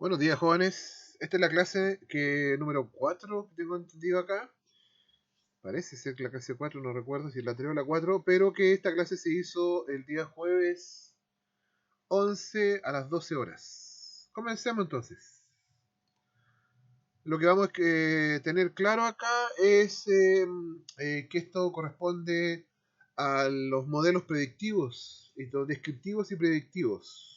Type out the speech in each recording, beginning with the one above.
Buenos días, jóvenes. Esta es la clase número 4 que tengo entendido acá. Parece ser que la clase 4, no recuerdo si es la 3 o la 4, pero que esta clase se hizo el día jueves 11 a las 12 horas. Comencemos entonces. Lo que vamos a tener claro acá es que esto corresponde a los modelos predictivos, descriptivos y predictivos.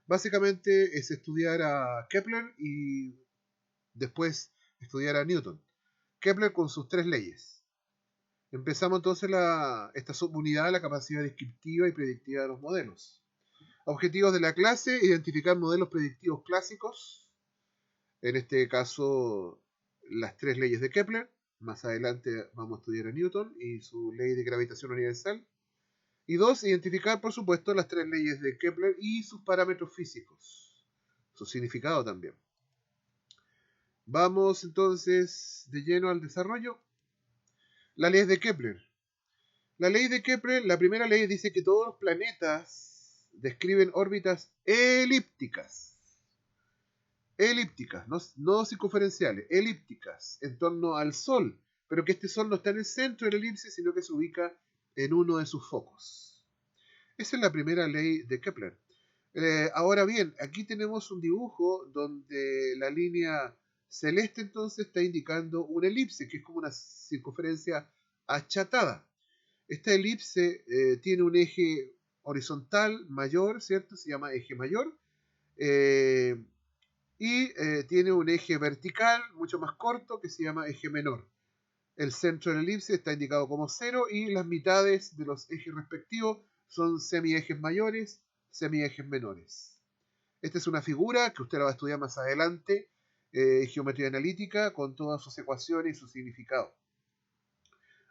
Básicamente es estudiar a Kepler y después estudiar a Newton. Kepler con sus tres leyes. Empezamos entonces esta subunidad, la capacidad descriptiva y predictiva de los modelos. Objetivos de la clase: identificar modelos predictivos clásicos, en este caso las tres leyes de Kepler. Más adelante vamos a estudiar a Newton y su ley de gravitación universal. Y dos, identificar por supuesto las tres leyes de Kepler y sus parámetros físicos, su significado también. Vamos entonces de lleno al desarrollo. La ley de Kepler. La ley de Kepler, la primera ley dice que todos los planetas describen órbitas elípticas. Elípticas, no circunferenciales, elípticas, en torno al Sol. Pero que este Sol no está en el centro de la elipse, sino que se ubica en uno de sus focos. Esa es la primera ley de Kepler. Ahora bien, aquí tenemos un dibujo donde la línea celeste entonces está indicando una elipse, que es como una circunferencia achatada. Esta elipse tiene un eje horizontal mayor, ¿cierto? Se llama eje mayor. Eh, tiene un eje vertical mucho más corto que se llama eje menor. El centro de la elipse está indicado como 0 y las mitades de los ejes respectivos son semiejes mayores, semiejes menores. Esta es una figura que usted la va a estudiar más adelante, geometría analítica, con todas sus ecuaciones y su significado.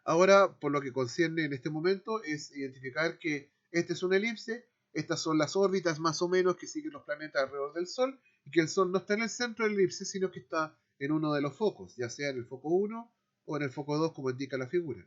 Ahora, por lo que concierne en este momento, es identificar que esta es una elipse, estas son las órbitas más o menos que siguen los planetas alrededor del Sol, y que el Sol no está en el centro de la elipse, sino que está en uno de los focos, ya sea en el foco 1 o en el foco 2, como indica la figura.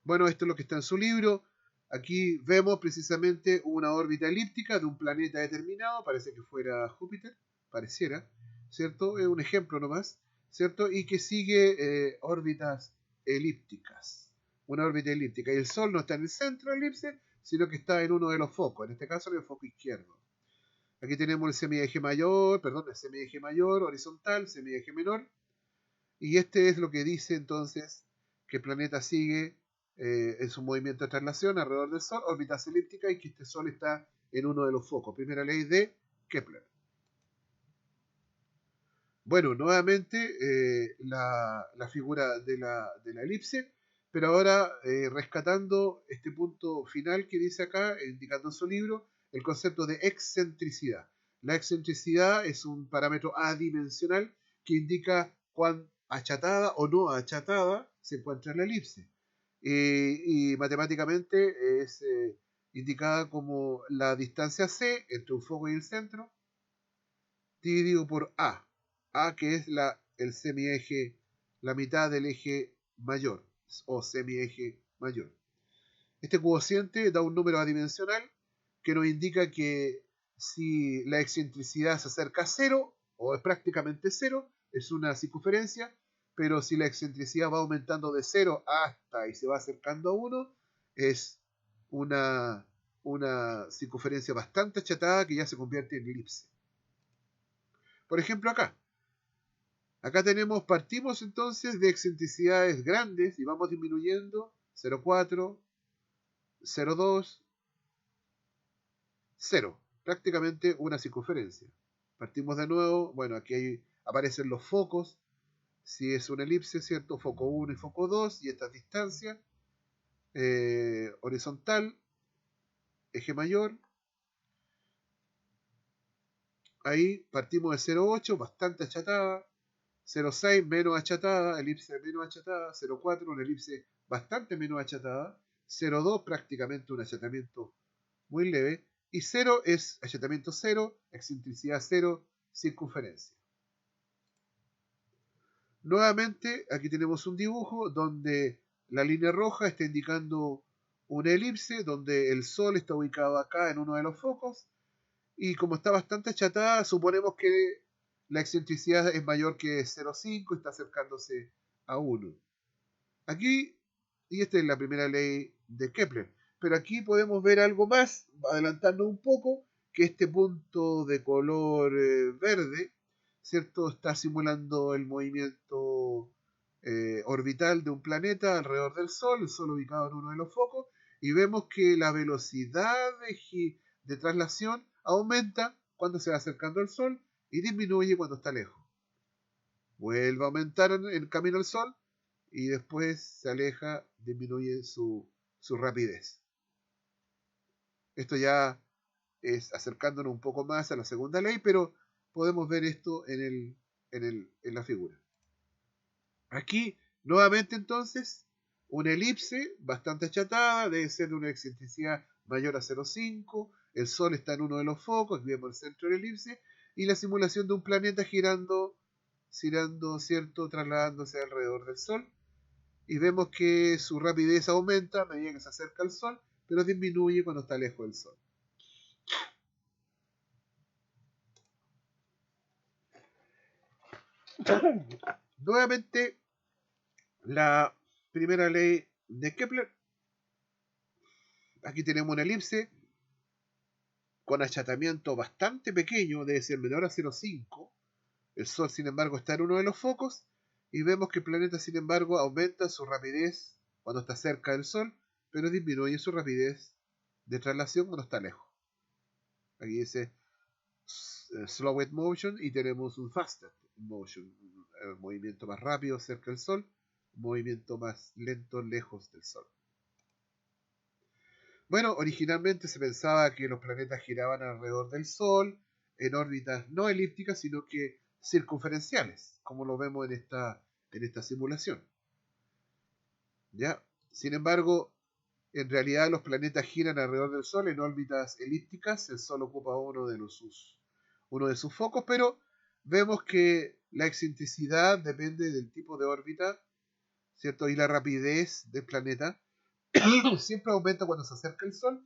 Bueno, esto es lo que está en su libro. Aquí vemos precisamente una órbita elíptica de un planeta determinado, parece que fuera Júpiter, pareciera, ¿cierto? Es un ejemplo nomás, ¿cierto? Y que sigue órbitas elípticas. Una órbita elíptica. Y el Sol no está en el centro de la elipse, sino que está en uno de los focos, en este caso en el foco izquierdo. Aquí tenemos el semieje mayor, perdón, el semieje mayor, horizontal, semieje menor. Y este es lo que dice entonces que el planeta sigue en su movimiento de traslación alrededor del Sol, órbitas elípticas, y que este Sol está en uno de los focos. Primera ley de Kepler. Bueno, nuevamente la figura de la elipse, pero ahora rescatando este punto final que dice acá, indicando en su libro, el concepto de excentricidad. La excentricidad es un parámetro adimensional que indica cuán achatada o no achatada se encuentra la elipse. Y matemáticamente es indicada como la distancia c entre un foco y el centro, dividido por A que es el semieje, la mitad del eje mayor o semieje mayor. Este cociente da un número adimensional que nos indica que si la excentricidad se acerca a cero o es prácticamente cero, es una circunferencia, pero si la excentricidad va aumentando de 0 hasta y se va acercando a 1, es una, una circunferencia bastante achatada que ya se convierte en elipse. Por ejemplo, acá partimos entonces de excentricidades grandes y vamos disminuyendo 0,4, 0,2, 0, prácticamente una circunferencia. Partimos de nuevo, bueno, aquí aparecen los focos, si es una elipse, ¿cierto? Foco 1 y foco 2, y esta distancia horizontal, eje mayor. Ahí partimos de 0,8, bastante achatada, 0,6 menos achatada, elipse menos achatada, 0,4 una elipse bastante menos achatada, 0,2 prácticamente un achatamiento muy leve, y 0 es achatamiento 0, excentricidad 0, circunferencia. Nuevamente, aquí tenemos un dibujo donde la línea roja está indicando una elipse, donde el Sol está ubicado acá en uno de los focos, Y como está bastante achatada, suponemos que la excentricidad es mayor que 0,5 y está acercándose a 1. Aquí, y esta es la primera ley de Kepler, pero aquí podemos ver algo más, adelantando un poco, que este punto de color verde, ¿cierto? Está simulando el movimiento orbital de un planeta alrededor del Sol, el Sol ubicado en uno de los focos, y vemos que la velocidad de traslación aumenta cuando se va acercando al Sol y disminuye cuando está lejos. Vuelve a aumentar en camino al Sol y después se aleja, disminuye su rapidez. Esto ya es acercándonos un poco más a la segunda ley, pero podemos ver esto en la figura. Aquí, nuevamente entonces, una elipse bastante achatada, debe ser de una excentricidad mayor a 0,5, el Sol está en uno de los focos, aquí vemos el centro de la elipse, y la simulación de un planeta girando, ¿cierto?, trasladándose alrededor del Sol, y vemos que su rapidez aumenta a medida que se acerca al Sol, pero disminuye cuando está lejos del Sol. Nuevamente, la primera ley de Kepler. Aquí tenemos una elipse con achatamiento bastante pequeño, debe ser menor a 0,5. El Sol, sin embargo, está en uno de los focos y vemos que el planeta, sin embargo, aumenta su rapidez cuando está cerca del Sol, pero disminuye su rapidez de traslación cuando está lejos. Aquí dice slowed motion y tenemos un faster motion, un movimiento más rápido cerca del Sol, un movimiento más lento lejos del Sol. Bueno, originalmente se pensaba que los planetas giraban alrededor del Sol en órbitas no elípticas, sino que circunferenciales, como lo vemos en esta simulación. ¿Ya? Sin embargo, en realidad los planetas giran alrededor del Sol en órbitas elípticas, el Sol ocupa uno de sus focos, pero vemos que la excentricidad depende del tipo de órbita, ¿cierto? Y la rapidez del planeta siempre aumenta cuando se acerca el Sol,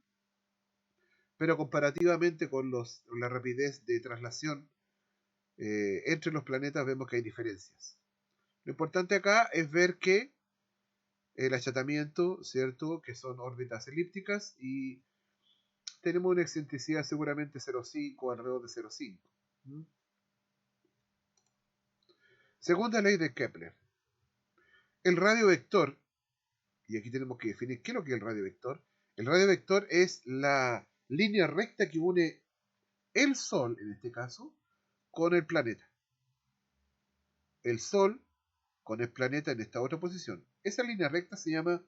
pero comparativamente con la rapidez de traslación entre los planetas vemos que hay diferencias. Lo importante acá es ver que el achatamiento, ¿cierto? Que son órbitas elípticas y tenemos una excentricidad seguramente 0,5, alrededor de 0,5. ¿Mm? Segunda ley de Kepler. El radio vector, y aquí tenemos que definir qué es lo que es el radio vector. El radio vector es la línea recta que une el Sol, en este caso, con el planeta. El Sol con el planeta en esta otra posición. Esa línea recta se llama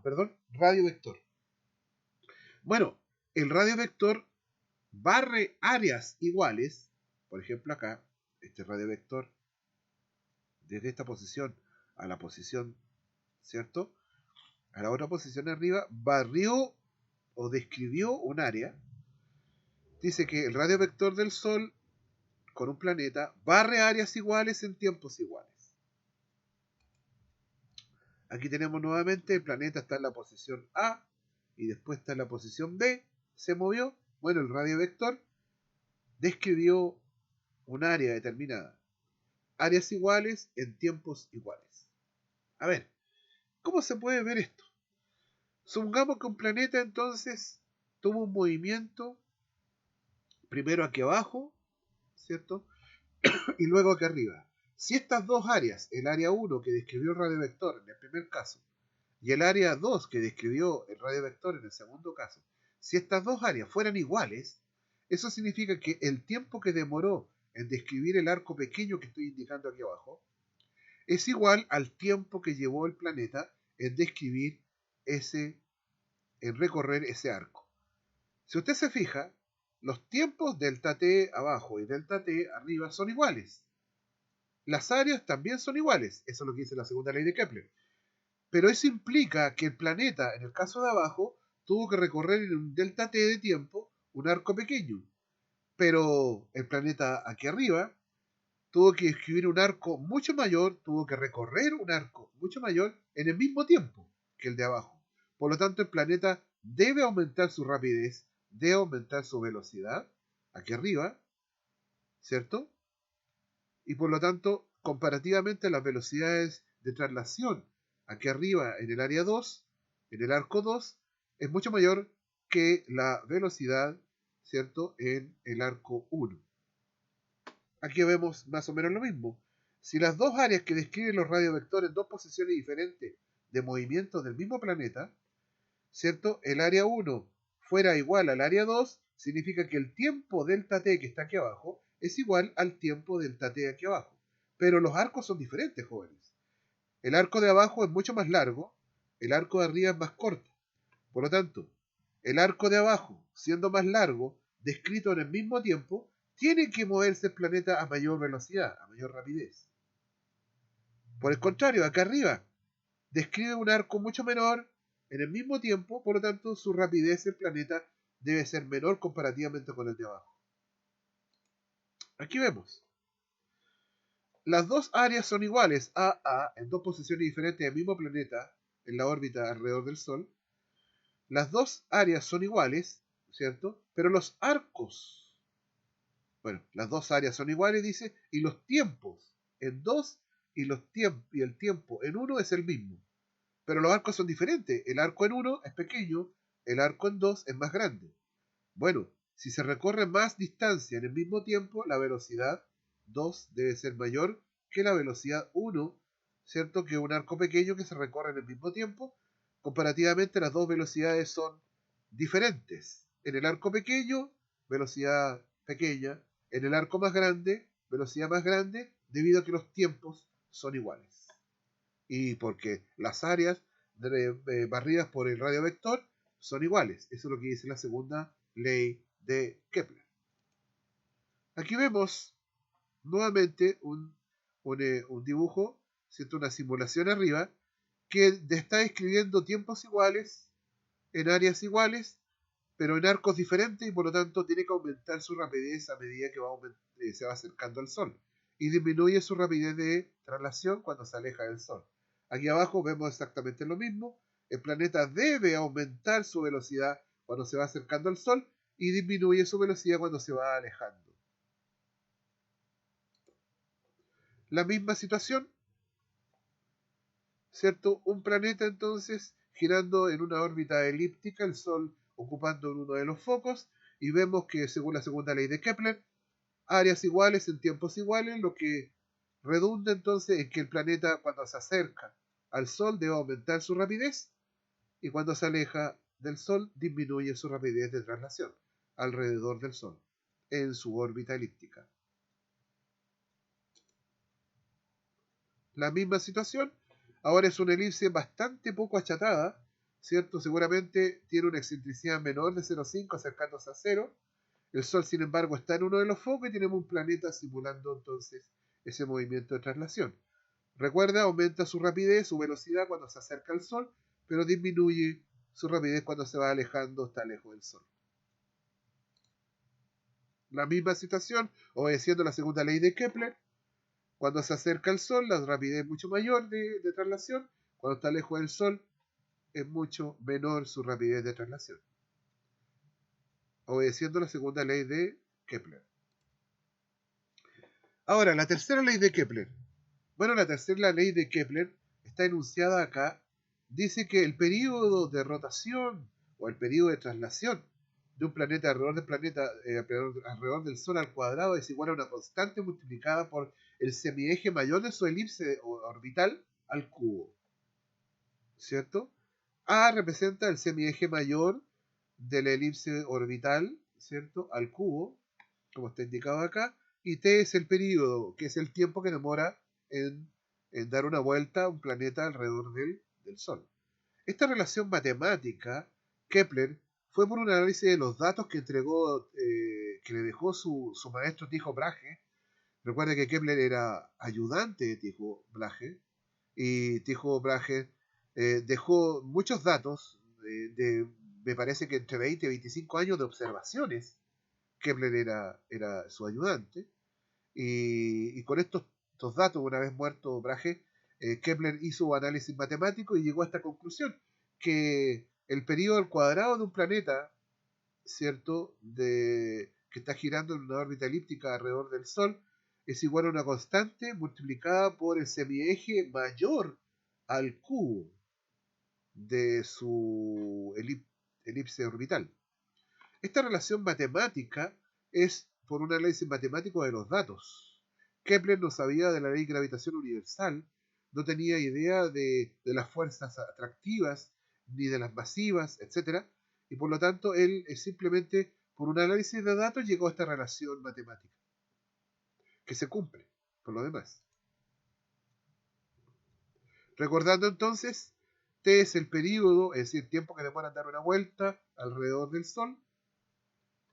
perdón, radio vector. Bueno, el radio vector barre áreas iguales, por ejemplo acá, este radio vector, desde esta posición a la posición, ¿cierto? A la otra posición arriba, barrió o describió un área. Dice que el radio vector del Sol con un planeta barre áreas iguales en tiempos iguales. Aquí tenemos nuevamente el planeta está en la posición A y después está en la posición B, se movió. Bueno, el radio vector describió un área determinada, áreas iguales en tiempos iguales. A ver, ¿cómo se puede ver esto? Supongamos que un planeta entonces tuvo un movimiento primero aquí abajo, ¿cierto? Y luego aquí arriba. Si estas dos áreas, el área 1 que describió el radio vector en el primer caso y el área 2 que describió el radio vector en el segundo caso, si estas dos áreas fueran iguales, eso significa que el tiempo que demoró en describir el arco pequeño que estoy indicando aquí abajo es igual al tiempo que llevó el planeta en describir en recorrer ese arco. Si usted se fija, los tiempos delta t abajo y delta t arriba son iguales. Las áreas también son iguales, eso es lo que dice la segunda ley de Kepler. Pero eso implica que el planeta, en el caso de abajo, tuvo que recorrer en un delta t de tiempo un arco pequeño. Pero el planeta aquí arriba tuvo que escribir un arco mucho mayor, tuvo que recorrer un arco mucho mayor en el mismo tiempo que el de abajo. Por lo tanto, el planeta debe aumentar su rapidez, debe aumentar su velocidad aquí arriba, ¿cierto? Y por lo tanto, comparativamente las velocidades de traslación aquí arriba en el área 2, en el arco 2, es mucho mayor que la velocidad, ¿cierto?, en el arco 1. Aquí vemos más o menos lo mismo. Si las dos áreas que describen los radiovectores en dos posiciones diferentes de movimiento del mismo planeta, ¿cierto?, el área 1 fuera igual al área 2, significa que el tiempo delta t que está aquí abajo es igual al tiempo delta t aquí abajo. Pero los arcos son diferentes, jóvenes. El arco de abajo es mucho más largo, el arco de arriba es más corto. Por lo tanto, el arco de abajo, siendo más largo, descrito en el mismo tiempo, tiene que moverse el planeta a mayor velocidad, a mayor rapidez. Por el contrario, acá arriba, describe un arco mucho menor en el mismo tiempo, por lo tanto, su rapidez del planeta debe ser menor comparativamente con el de abajo. Aquí vemos. Las dos áreas son iguales, A, en dos posiciones diferentes del mismo planeta, en la órbita alrededor del Sol. Las dos áreas son iguales, ¿cierto? Pero los arcos, bueno, las dos áreas son iguales, dice, y los tiempos en dos y el tiempo en uno es el mismo. Pero los arcos son diferentes. El arco en 1 es pequeño, el arco en 2 es más grande. Bueno, si se recorre más distancia en el mismo tiempo, la velocidad 2 debe ser mayor que la velocidad 1, ¿cierto? Que un arco pequeño que se recorre en el mismo tiempo. Comparativamente, las dos velocidades son diferentes. En el arco pequeño, velocidad pequeña. En el arco más grande, velocidad más grande, debido a que los tiempos son iguales. Y porque las áreas barridas por el radio vector son iguales. Eso es lo que dice la segunda ley de Kepler. Aquí vemos nuevamente un dibujo, ¿cierto? Una simulación arriba, que está describiendo tiempos iguales en áreas iguales, pero en arcos diferentes, y por lo tanto tiene que aumentar su rapidez a medida que se va acercando al Sol. Y disminuye su rapidez de traslación cuando se aleja del Sol. Aquí abajo vemos exactamente lo mismo. El planeta debe aumentar su velocidad cuando se va acercando al Sol y disminuye su velocidad cuando se va alejando. La misma situación, ¿cierto? Un planeta entonces girando en una órbita elíptica, el Sol ocupando uno de los focos, y vemos que según la segunda ley de Kepler, áreas iguales en tiempos iguales, lo que redunda entonces en que el planeta cuando se acerca al Sol debe aumentar su rapidez y cuando se aleja del Sol disminuye su rapidez de traslación alrededor del Sol en su órbita elíptica. La misma situación, ahora es una elipse bastante poco achatada, ¿cierto? Seguramente tiene una excentricidad menor de 0,5 acercándose a 0. El Sol, sin embargo, está en uno de los focos y tenemos un planeta simulando entonces ese movimiento de traslación. Recuerda, aumenta su rapidez, su velocidad cuando se acerca al Sol, pero disminuye su rapidez cuando se va alejando, está lejos del Sol. La misma situación, obedeciendo la segunda ley de Kepler, cuando se acerca al Sol, la rapidez es mucho mayor de traslación, cuando está lejos del Sol, es mucho menor su rapidez de traslación. Obedeciendo la segunda ley de Kepler. Ahora, la tercera ley de Kepler. Bueno, la tercera ley de Kepler está enunciada acá. Dice que el periodo de rotación o el periodo de traslación de un planeta alrededor del Sol al cuadrado es igual a una constante multiplicada por el semieje mayor de su elipse orbital al cubo. ¿Cierto? A representa el semieje mayor de la elipse orbital, ¿cierto? Al cubo, como está indicado acá, y T es el período, que es el tiempo que demora en dar una vuelta a un planeta alrededor del Sol. Esta relación matemática, Kepler, fue por un análisis de los datos que entregó, que le dejó su maestro Tycho Brahe. Recuerda que Kepler era ayudante de Tycho Brahe, y Tycho Brahe dejó muchos datos, me parece que entre 20 y 25 años de observaciones. Kepler era su ayudante, y con estos datos, una vez muerto Brahe, Kepler hizo un análisis matemático y llegó a esta conclusión, que el periodo al cuadrado de un planeta ¿cierto? Que está girando en una órbita elíptica alrededor del Sol es igual a una constante multiplicada por el semieje mayor al cubo de su elipse orbital. Esta relación matemática es por un análisis matemático de los datos. Kepler no sabía de la ley de gravitación universal, no tenía idea de las fuerzas atractivas, ni de las masivas, etc. Y por lo tanto, él simplemente, por un análisis de datos, llegó a esta relación matemática, que se cumple, por lo demás. Recordando entonces, T es el período, es decir, tiempo que demora en dar una vuelta alrededor del Sol,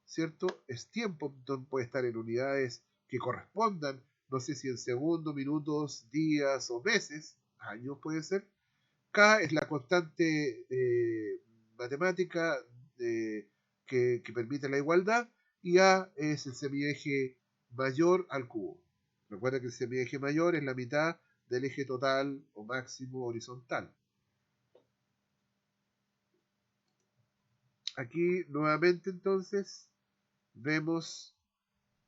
¿cierto? Es tiempo, puede estar en unidades que correspondan, no sé si en segundos, minutos, días o meses, años puede ser. K es la constante matemática que permite la igualdad y A es el semieje mayor al cubo. Recuerda que el semieje mayor es la mitad del eje total o máximo horizontal. Aquí nuevamente entonces vemos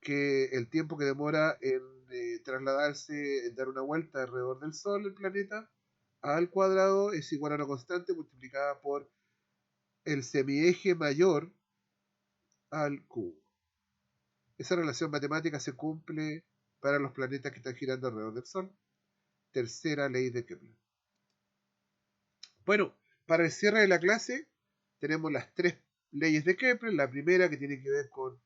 que el tiempo que demora en trasladarse, en dar una vuelta alrededor del Sol, el planeta, al cuadrado es igual a una constante multiplicada por el semieje mayor al cubo. Esa relación matemática se cumple para los planetas que están girando alrededor del Sol. Tercera ley de Kepler. Bueno, para el cierre de la clase tenemos las tres leyes de Kepler. La primera que tiene que ver con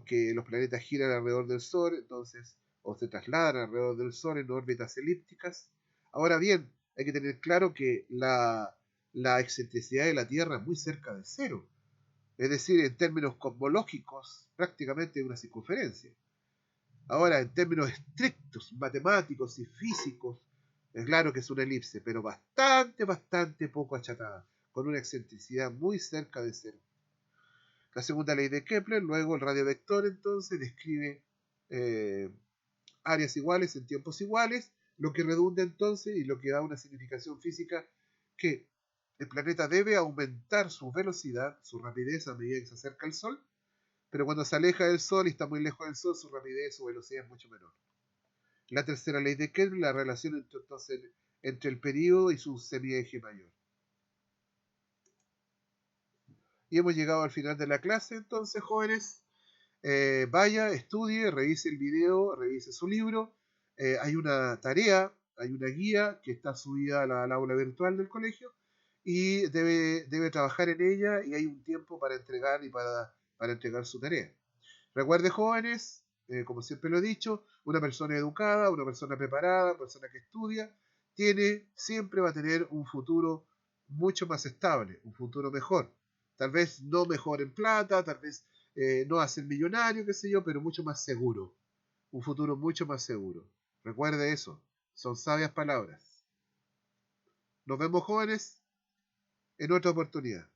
que los planetas giran alrededor del Sol, entonces, o se trasladan alrededor del Sol en órbitas elípticas. Ahora bien, hay que tener claro que la excentricidad de la Tierra es muy cerca de cero. Es decir, en términos cosmológicos, prácticamente una circunferencia. Ahora, en términos estrictos, matemáticos y físicos, es claro que es una elipse, pero bastante poco achatada, con una excentricidad muy cerca de cero. La segunda ley de Kepler, luego el radiovector, entonces, describe áreas iguales en tiempos iguales, lo que redunda entonces y lo que da una significación física que el planeta debe aumentar su velocidad, su rapidez a medida que se acerca al Sol, pero cuando se aleja del Sol y está muy lejos del Sol, su rapidez, su velocidad es mucho menor. La tercera ley de Kepler, la relación entre el período y su semieje mayor. Y hemos llegado al final de la clase, entonces, jóvenes. Vaya, estudie, revise el video, revise su libro. Hay una tarea, hay una guía que está subida al aula virtual del colegio y debe trabajar en ella y hay un tiempo para entregar y para entregar su tarea. Recuerde, jóvenes, como siempre lo he dicho, una persona educada, una persona preparada, una persona que estudia, siempre va a tener un futuro mucho más estable, un futuro mejor. Tal vez no mejor en plata, tal vez no a ser millonario, qué sé yo, pero mucho más seguro. Un futuro mucho más seguro. Recuerde eso. Son sabias palabras. Nos vemos, jóvenes, en otra oportunidad.